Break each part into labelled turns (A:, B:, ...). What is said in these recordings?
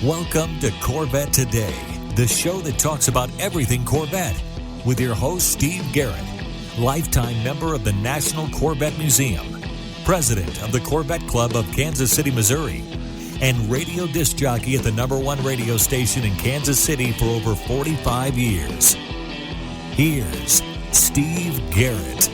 A: Welcome to Corvette Today, the show that talks about everything Corvette, with your host, Steve Garrett, lifetime member of the National Corvette Museum, president of the Corvette Club of Kansas City, Missouri, and radio disc jockey at the #1 radio station in Kansas City for over 45 years. Here's Steve Garrett.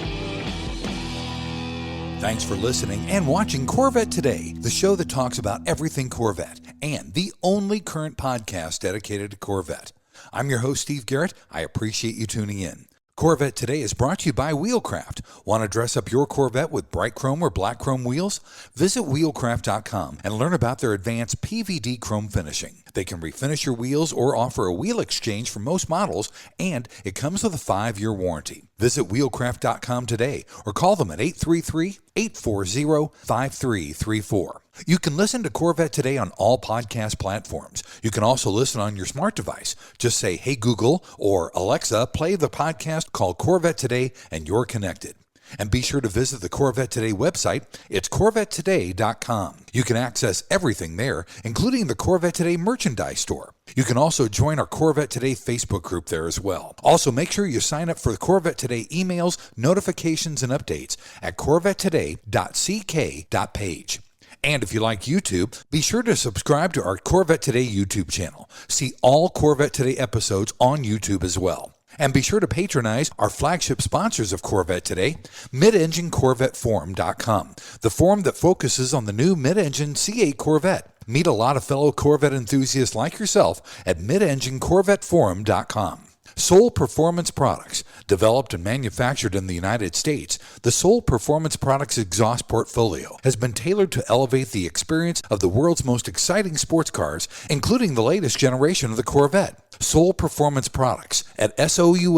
B: Thanks for listening and watching Corvette Today, the show that talks about everything Corvette, and the only current podcast dedicated to Corvette. I'm your host, Steve Garrett. I appreciate you tuning in. Corvette Today is brought to you by Wheelcraft. Want to dress up your Corvette with bright chrome or black chrome wheels? Visit wheelcraft.com and learn about their advanced PVD chrome finishing. They can refinish your wheels or offer a wheel exchange for most models, and it comes with a 5-year warranty. Visit wheelcraft.com today or call them at 833-840-5334. You can listen to Corvette Today on all podcast platforms. You can also listen on your smart device. Just say, "Hey Google," or "Alexa, play the podcast called Corvette Today," and you're connected. And be sure to visit the Corvette Today website. It's CorvetteToday.com. You can access everything there, including the Corvette Today merchandise store. You can also join our Corvette Today Facebook group there as well. Also, make sure you sign up for the Corvette Today emails, notifications, and updates at CorvetteToday.ck.page. And if you like YouTube, be sure to subscribe to our Corvette Today YouTube channel. See all Corvette Today episodes on YouTube as well. And be sure to patronize our flagship sponsors of Corvette Today, MidEngineCorvetteForum.com, the forum that focuses on the new mid-engine C8 Corvette. Meet a lot of fellow Corvette enthusiasts like yourself at MidEngineCorvetteForum.com. Soul Performance Products. Developed and manufactured in the United States, the Soul Performance Products exhaust portfolio has been tailored to elevate the experience of the world's most exciting sports cars, including the latest generation of the Corvette. Soul Performance Products at SOULPP.com,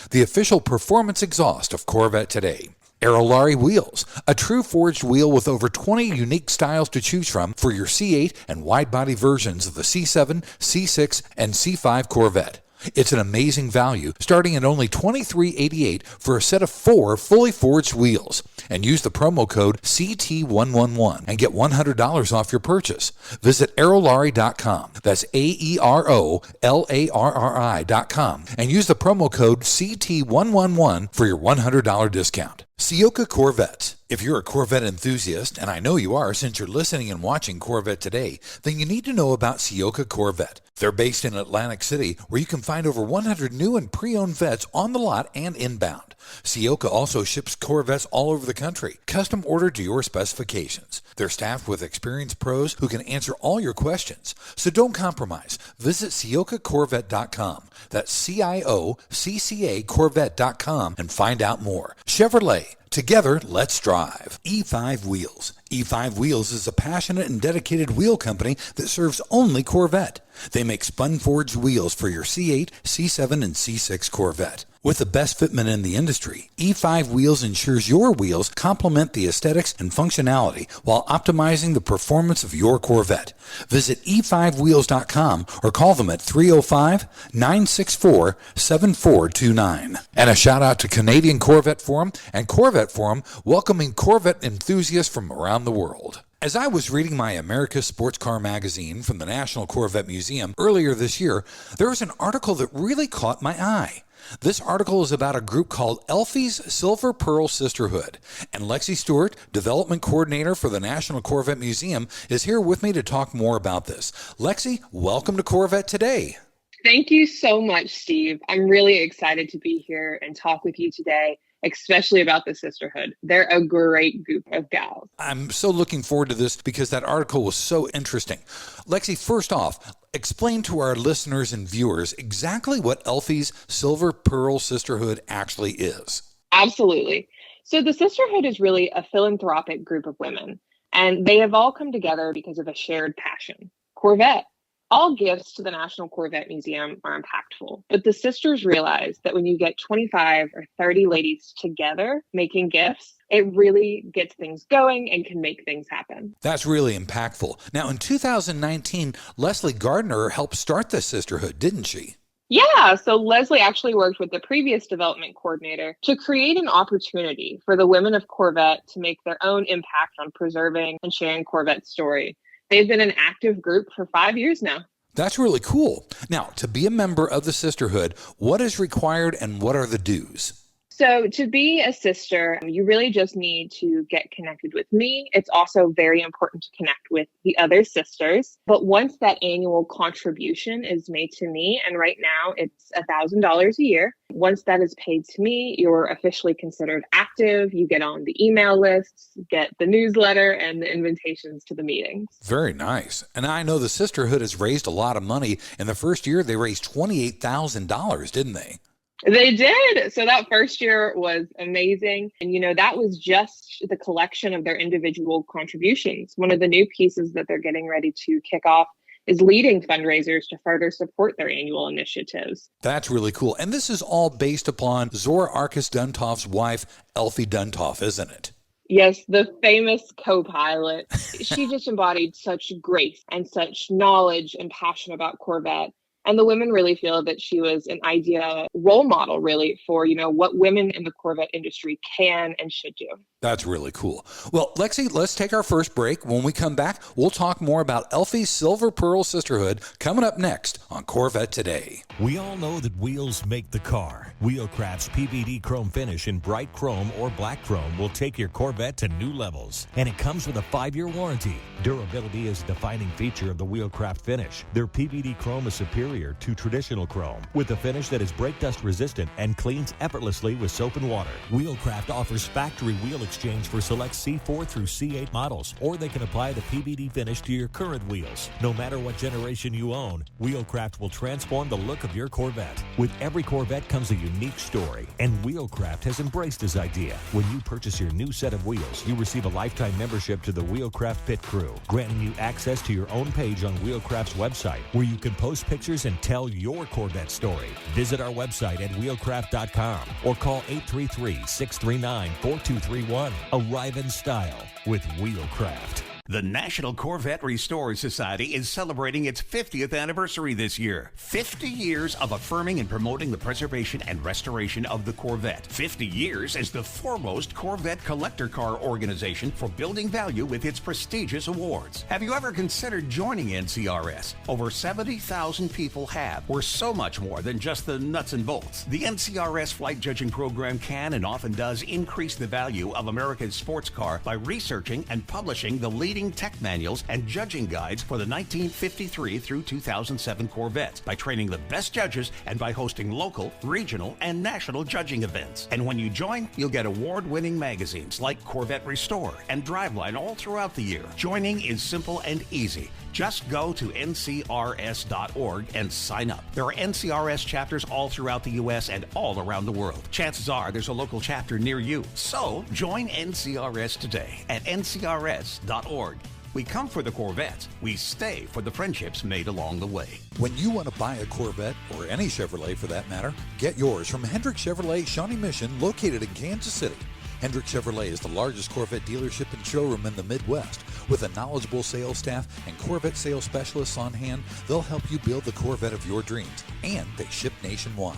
B: the official performance exhaust of Corvette Today. Aerolarri Wheels, a true forged wheel with over 20 unique styles to choose from for your C8 and wide-body versions of the C7, C6, and C5 Corvette. It's an amazing value, starting at only $23.88 for a set of 4 fully forged wheels. And use the promo code CT111 and get $100 off your purchase. Visit Aerolarri.com. That's AEROLARRI.com. And use the promo code CT111 for your $100 discount. Ciocca Corvettes. If you're a Corvette enthusiast, and I know you are since you're listening and watching Corvette Today, then you need to know about Ciocca Corvette. They're based in Atlantic City, where you can find over 100 new and pre-owned vets on the lot and inbound. Ciocca also ships Corvettes all over the country, custom ordered to your specifications. They're staffed with experienced pros who can answer all your questions. So don't compromise. Visit CioccaCorvette.com. That's CIOCCA Corvette.com and find out more. Chevrolet. Together, let's drive. E5 Wheels. E5 Wheels is a passionate and dedicated wheel company that serves only Corvette. They make spun-forged wheels for your C8, C7, and C6 Corvette. With the best fitment in the industry, E5 Wheels ensures your wheels complement the aesthetics and functionality while optimizing the performance of your Corvette. Visit e5wheels.com or call them at 305-964-7429. And a shout out to Canadian Corvette Forum and Corvette Forum, welcoming Corvette enthusiasts from around the world. As I was reading my America's Sports Car magazine from the National Corvette Museum earlier this year, there was an article that really caught my eye. This article is about a group called Elfi's Silver Pearl Sisterhood, and Lexi Stewart, development coordinator for the National Corvette Museum, is here with me to talk more about this. Lexi, welcome to Corvette Today.
C: Thank you so much, Steve. I'm really excited to be here and talk with you today, especially about the Sisterhood. They're a great group of gals.
B: I'm so looking forward to this because that article was so interesting. Lexi, first off, explain to our listeners and viewers exactly what Elfi's Silver Pearl Sisterhood actually is.
C: Absolutely. So the Sisterhood is really a philanthropic group of women, and they have all come together because of a shared passion, Corvette. All gifts to the National Corvette Museum are impactful, but the sisters realize that when you get 25 or 30 ladies together making gifts, it really gets things going and can make things happen.
B: That's really impactful. Now, in 2019, Leslie Gardner helped start the Sisterhood, didn't she?
C: Yeah, so Leslie actually worked with the previous development coordinator to create an opportunity for the women of Corvette to make their own impact on preserving and sharing Corvette's story. They've been an active group for 5 years now.
B: That's really cool. Now, to be a member of the Sisterhood, what is required and what are the dues?
C: So to be a sister, you really just need to get connected with me. It's also very important to connect with the other sisters. But once that annual contribution is made to me, and right now it's $1,000 a year, once that is paid to me, you're officially considered active. You get on the email lists, get the newsletter, and the invitations to the meetings.
B: Very nice. And I know the Sisterhood has raised a lot of money. In the first year, they raised $28,000, didn't they?
C: They did. So that first year was amazing. And, that was just the collection of their individual contributions. One of the new pieces that they're getting ready to kick off is leading fundraisers to further support their annual initiatives.
B: That's really cool. And this is all based upon Zora Arkus Duntoff's wife, Elfi Duntoff, isn't it?
C: Yes, the famous co-pilot. She just embodied such grace and such knowledge and passion about Corvette. And the women really feel that she was an ideal role model, really, for, what women in the Corvette industry can and should do.
B: That's really cool. Well, Lexi, let's take our first break. When we come back, we'll talk more about Elfi's Silver Pearl Sisterhood coming up next on Corvette Today.
A: We all know that wheels make the car. Wheelcraft's PVD chrome finish in bright chrome or black chrome will take your Corvette to new levels. And it comes with a 5-year warranty. Durability is a defining feature of the Wheelcraft finish. Their PVD chrome is superior to traditional chrome with a finish that is brake dust resistant and cleans effortlessly with soap and water. Wheelcraft offers factory wheel exchange for select C4 through C8 models, or they can apply the PVD finish to your current wheels. No matter what generation you own, Wheelcraft will transform the look of your Corvette. With every Corvette comes a unique story, and Wheelcraft has embraced this idea. When you purchase your new set of wheels, you receive a lifetime membership to the Wheelcraft Pit Crew, granting you access to your own page on Wheelcraft's website, where you can post pictures and tell your Corvette story. Visit our website at wheelcraft.com or call 833-639-4231. Arrive in style with Wheelcraft.
D: The National Corvette Restorer Society is celebrating its 50th anniversary this year. 50 years of affirming and promoting the preservation and restoration of the Corvette. 50 years as the foremost Corvette collector car organization for building value with its prestigious awards. Have you ever considered joining NCRS? Over 70,000 people have. We're so much more than just the nuts and bolts. The NCRS flight judging program can and often does increase the value of America's sports car by researching and publishing the leading tech manuals and judging guides for the 1953 through 2007 Corvettes, by training the best judges and by hosting local, regional, and national judging events. And when you join, you'll get award-winning magazines like Corvette Restore and Driveline all throughout the year. Joining is simple and easy. Just go to ncrs.org and sign up. There are NCRS chapters all throughout the U.S. and all around the world. Chances are there's a local chapter near you. So join NCRS today at ncrs.org. We come for the Corvettes. We stay for the friendships made along the way.
B: When you want to buy a Corvette, or any Chevrolet for that matter, get yours from Hendrick Chevrolet Shawnee Mission, located in Kansas City. Hendrick Chevrolet is the largest Corvette dealership and showroom in the Midwest. With a knowledgeable sales staff and Corvette sales specialists on hand, they'll help you build the Corvette of your dreams, and they ship nationwide.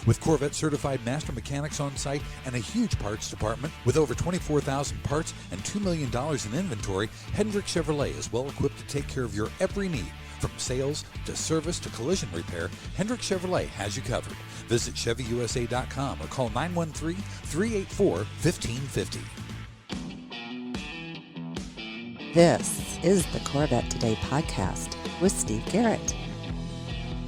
B: With Corvette certified master mechanics on site and a huge parts department with over 24,000 parts and $2 million in inventory, Hendrick Chevrolet is well equipped to take care of your every need. From sales to service to collision repair, Hendrick Chevrolet has you covered. Visit ChevyUSA.com or call 913-384-1550.
E: This is the Corvette Today podcast with Steve Garrett.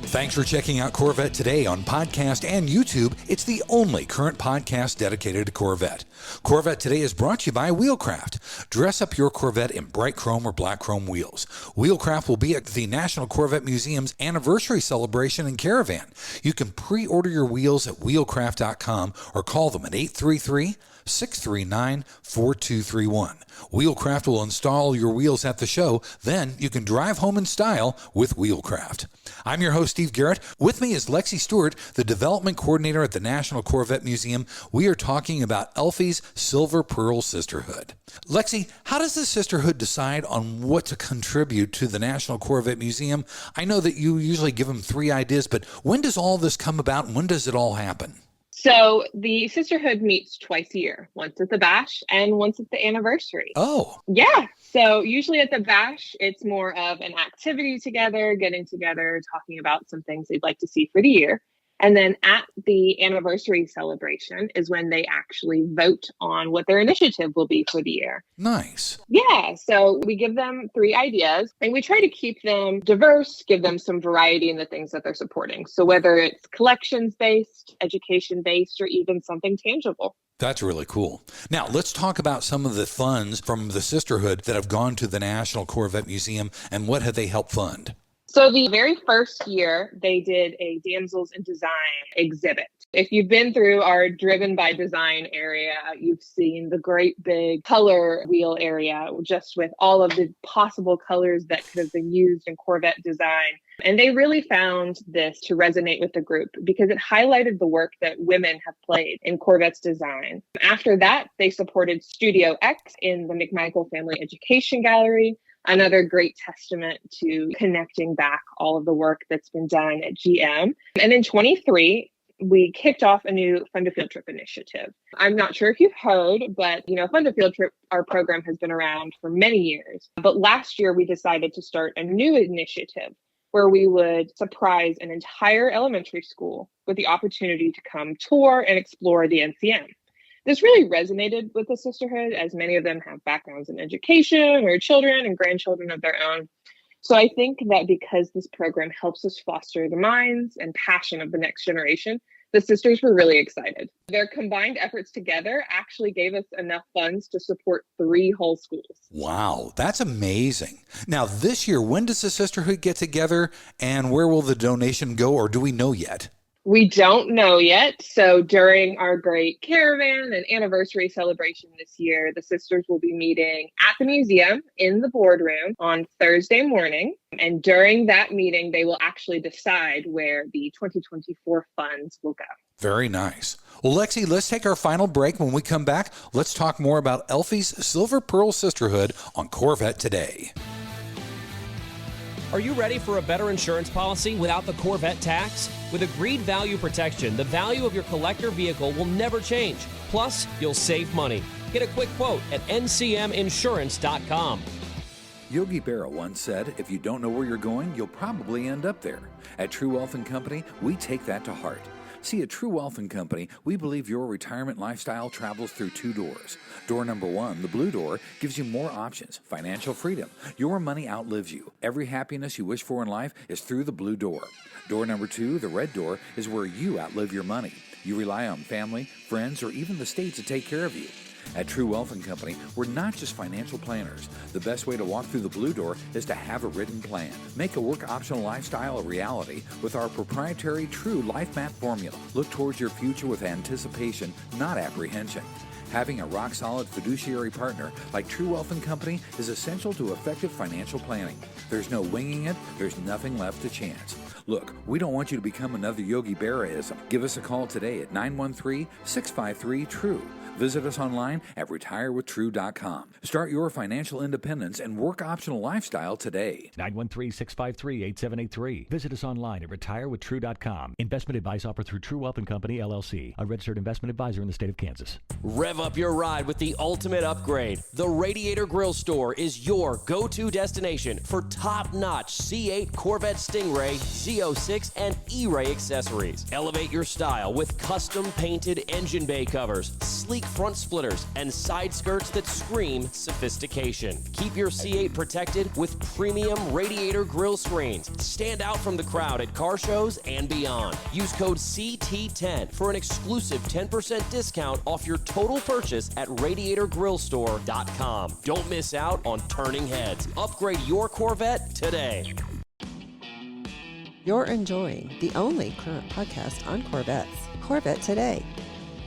B: Thanks for checking out Corvette Today on podcast and YouTube. It's the only current podcast dedicated to Corvette. Corvette Today is brought to you by Wheelcraft. Dress up your Corvette in bright chrome or black chrome wheels. Wheelcraft will be at the National Corvette Museum's anniversary celebration and caravan. You can pre-order your wheels at wheelcraft.com or call them at 833-639-4231. Wheelcraft will install your wheels at the show. Then you can drive home in style with Wheelcraft. I'm your host, Steve Garrett. With me is Lexi Stewart, the development coordinator at the National Corvette Museum. We are talking about Elfi's Silver Pearl Sisterhood. Lexi, how does the Sisterhood decide on what to contribute to the National Corvette Museum? I know that you usually give them 3 ideas, but when does all this come about and when does it all happen?
C: So the Sisterhood meets twice a year, once at the bash and once at the anniversary.
B: Oh.
C: Yeah. So usually at the bash, it's more of an activity together, getting together, talking about some things they'd like to see for the year. And then at the anniversary celebration is when they actually vote on what their initiative will be for the year.
B: Nice.
C: Yeah, so we give them 3 ideas and we try to keep them diverse, give them some variety in the things that they're supporting. So whether it's collections-based, education-based, or even something tangible.
B: That's really cool. Now, let's talk about some of the funds from the Sisterhood that have gone to the National Corvette Museum, and what have they helped fund?
C: So the very first year, they did a Damsels in Design exhibit. If you've been through our Driven by Design area, you've seen the great big color wheel area, just with all of the possible colors that could have been used in Corvette design. And they really found this to resonate with the group because it highlighted the work that women have played in Corvette's design. After that, they supported Studio X in the McMichael Family Education Gallery. Another great testament to connecting back all of the work that's been done at GM. And in 23, we kicked off a new Fund a Field Trip initiative. I'm not sure if you've heard, but Fund a Field Trip, our program has been around for many years. But last year, we decided to start a new initiative where we would surprise an entire elementary school with the opportunity to come tour and explore the NCM. This really resonated with the Sisterhood, as many of them have backgrounds in education or children and grandchildren of their own. So I think that because this program helps us foster the minds and passion of the next generation, the sisters were really excited. Their combined efforts together actually gave us enough funds to support 3 whole schools.
B: Wow, that's amazing. Now, this year, when does the Sisterhood get together, and where will the donation go, or do we know yet?
C: We don't know yet. So during our great caravan and anniversary celebration this year, the sisters will be meeting at the museum in the boardroom on Thursday morning. And during that meeting, they will actually decide where the 2024 funds will go.
B: Very nice. Well, Lexi, let's take our final break. When we come back, let's talk more about Elfi's Silver Pearl Sisterhood on Corvette Today.
F: Are you ready for a better insurance policy without the Corvette tax? With agreed value protection, the value of your collector vehicle will never change. Plus, you'll save money. Get a quick quote at ncminsurance.com.
B: Yogi Berra once said, if you don't know where you're going, you'll probably end up there. At True Wealth & Company, we take that to heart. See, at True Wealth & Company, we believe your retirement lifestyle travels through 2 doors. Door number 1, the blue door, gives you more options, financial freedom. Your money outlives you. Every happiness you wish for in life is through the blue door. Door number 2, the red door, is where you outlive your money. You rely on family, friends, or even the state to take care of you. At True Wealth & Company, we're not just financial planners. The best way to walk through the blue door is to have a written plan. Make a work-optional lifestyle a reality with our proprietary True Life Map formula. Look towards your future with anticipation, not apprehension. Having a rock-solid fiduciary partner like True Wealth & Company is essential to effective financial planning. There's no winging it. There's nothing left to chance. Look, we don't want you to become another Yogi Berra-ism. Give us a call today at 913-653-TRUE. Visit us online at retirewithtrue.com. Start your financial independence and work-optional lifestyle today.
G: 913-653-8783. Visit us online at retirewithtrue.com. Investment advice offered through True Wealth & Company, LLC, a registered investment advisor in the state of Kansas.
F: Rev up your ride with the ultimate upgrade. The Radiator Grill Store is your go-to destination for top-notch C8 Corvette Stingray, Z06, and E-Ray accessories. Elevate your style with custom-painted engine bay covers, sleek front splitters, and side skirts that scream sophistication. Keep your C8 protected with premium Radiator Grill screens. Stand out from the crowd at car shows and beyond. Use code CT10 for an exclusive 10% discount off your total purchase at radiatorgrillstore.com. Don't miss out on turning heads. Upgrade your Corvette today.
E: You're enjoying the only current podcast on Corvettes, Corvette Today.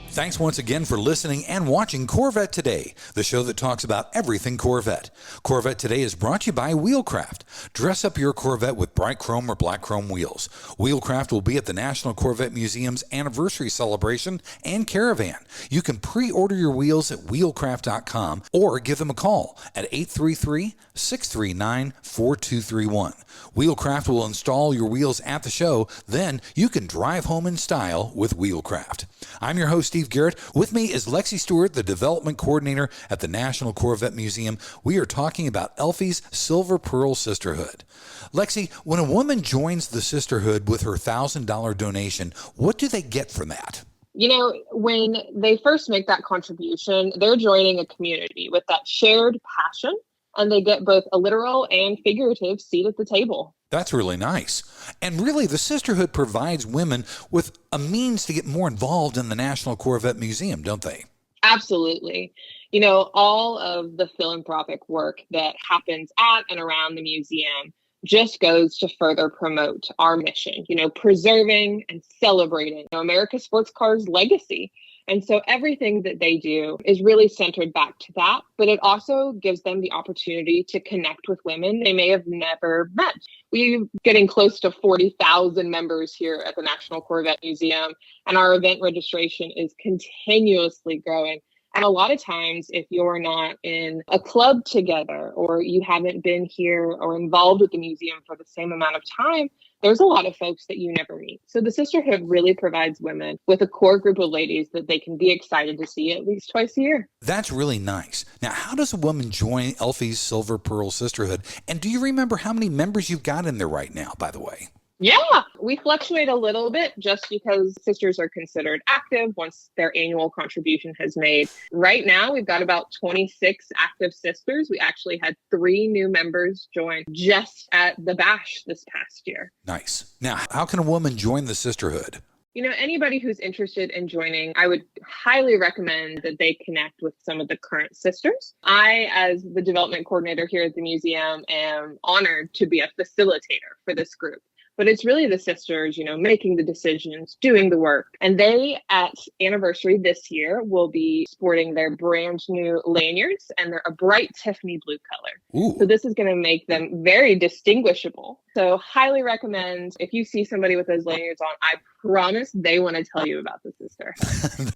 B: Thanks once again for listening and watching Corvette Today, the show that talks about everything Corvette. Corvette Today is brought to you by Wheelcraft. Dress up your Corvette with bright chrome or black chrome wheels. Wheelcraft will be at the National Corvette Museum's anniversary celebration and caravan. You can pre-order your wheels at wheelcraft.com or give them a call at 833-639-4231. Wheelcraft will install your wheels at the show, then you can drive home in style with Wheelcraft. I'm your host, Steve Steve Garrett. With me is Lexi Stewart, the development coordinator at the National Corvette Museum. We are talking about Elfi's Silver Pearl Sisterhood. Lexi, when a woman joins the Sisterhood with her $1,000 donation, what do they get from that?
C: You know, when they first make that contribution, they're joining a community with that shared passion, and they get both a literal and figurative seat at the table.
B: That's really nice. And really, the Sisterhood provides women with a means to get more involved in the National Corvette Museum, don't they?
C: Absolutely. You know, all of the philanthropic work that happens at and around the museum just goes to further promote our mission, you know, preserving and celebrating America's sports cars legacy. And so everything that they do is really centered back to that, but it also gives them the opportunity to connect with women they may have never met. We're getting close to 40,000 members here at the National Corvette Museum, and our event registration is continuously growing. And a lot of times, if you're not in a club together or you haven't been here or involved with the museum for the same amount of time, there's a lot of folks that you never meet. So the Sisterhood really provides women with a core group of ladies that they can be excited to see at least twice a year.
B: That's really nice. Now, how does a woman join Elfi's Silver Pearl Sisterhood? And do you remember how many members you've got in there right now, by the way?
C: Yeah, we fluctuate a little bit just because sisters are considered active once their annual contribution has made. Right now, we've got about 26 active sisters. We actually had 3 new members join just at the bash this past year.
B: Nice. Now, how can a woman join the Sisterhood?
C: You know, anybody who's interested in joining, I would highly recommend that they connect with some of the current sisters. I, as the development coordinator here at the museum, am honored to be a facilitator for this group. But it's really the sisters, you know, making the decisions, doing the work. And they, at anniversary this year, will be sporting their brand new lanyards, and they're a bright Tiffany blue color.
B: Ooh.
C: So this is going to make them very distinguishable. So highly recommend, if you see somebody with those lanyards on, I promise they want to tell you about the sister.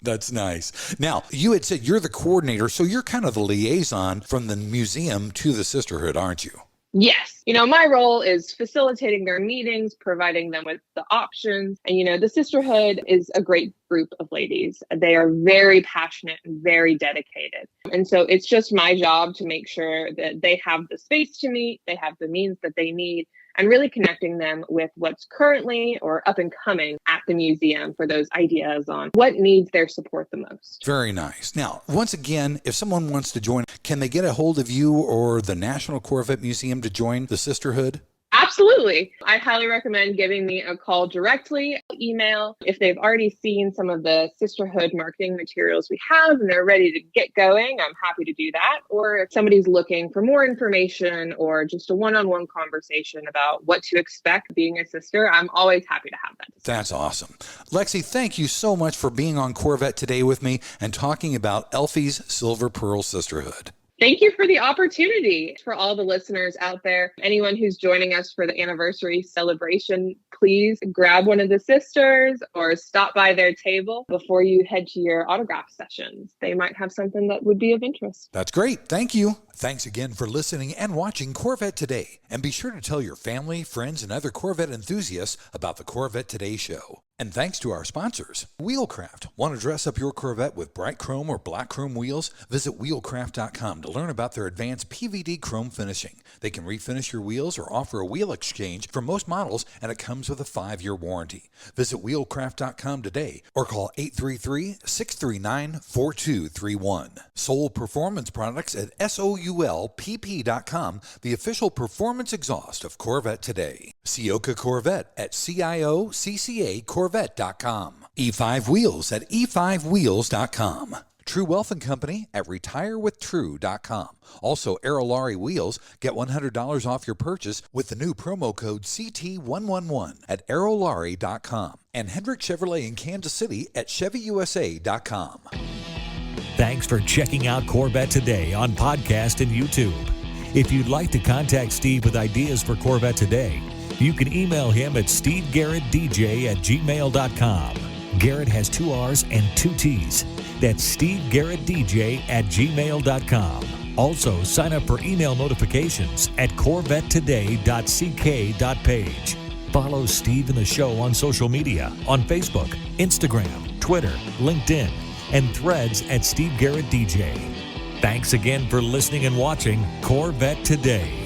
B: That's nice. Now, you had said you're the coordinator, so you're kind of the liaison from the museum to the Sisterhood, aren't you?
C: Yes. You know, my role is facilitating their meetings, providing them with the options. And, you know, the Sisterhood is a great group of ladies. They are very passionate and very dedicated. And so it's just my job to make sure that they have the space to meet, they have the means that they need, and really connecting them with what's currently or up and coming at the museum for those ideas on what needs their support the most.
B: Very nice. Now, once again, if someone wants to join, can they get a hold of you or the National Corvette Museum to join the Sisterhood?
C: Absolutely. I highly recommend giving me a call directly, email. If they've already seen some of the Sisterhood marketing materials we have and they're ready to get going, I'm happy to do that. Or if somebody's looking for more information or just a one-on-one conversation about what to expect being a sister, I'm always happy to have that discussion.
B: That's awesome. Lexi, thank you so much for being on Corvette Today with me and talking about Elfi's Silver Pearl Sisterhood.
C: Thank you for the opportunity. For all the listeners out there, anyone who's joining us for the anniversary celebration, please grab one of the sisters or stop by their table before you head to your autograph sessions. They might have something that would be of interest.
B: That's great. Thank you. Thanks again for listening and watching Corvette Today. And be sure to tell your family, friends, and other Corvette enthusiasts about the Corvette Today show. And thanks to our sponsors, Wheelcraft. Want to dress up your Corvette with bright chrome or black chrome wheels? Visit wheelcraft.com to learn about their advanced PVD chrome finishing. They can refinish your wheels or offer a wheel exchange for most models, and it comes with a 5-year warranty. Visit wheelcraft.com today or call 833-639-4231. Soul Performance Products at SOULPP.com, the official performance exhaust of Corvette Today. Ciocca Corvette at CIOCCA Corvette.com. E5 Wheels at E5Wheels.com. True Wealth and Company at RetireWithTrue.com. Also, Aerolari Wheels. Get $100 off your purchase with the new promo code CT111 at Aerolari.com. And Hendrick Chevrolet in Kansas City at ChevyUSA.com.
A: Thanks for checking out Corvette Today on podcast and YouTube. If you'd like to contact Steve with ideas for Corvette Today, you can email him at stevegarrettdj@gmail.com. Garrett has 2 R's and 2 T's. That's stevegarrettdj@gmail.com. Also, sign up for email notifications at corvettetoday.ck.page. Follow Steve and the show on social media on Facebook, Instagram, Twitter, LinkedIn. and threads at Steve Garrett DJ. Thanks again for listening and watching Corvette Today.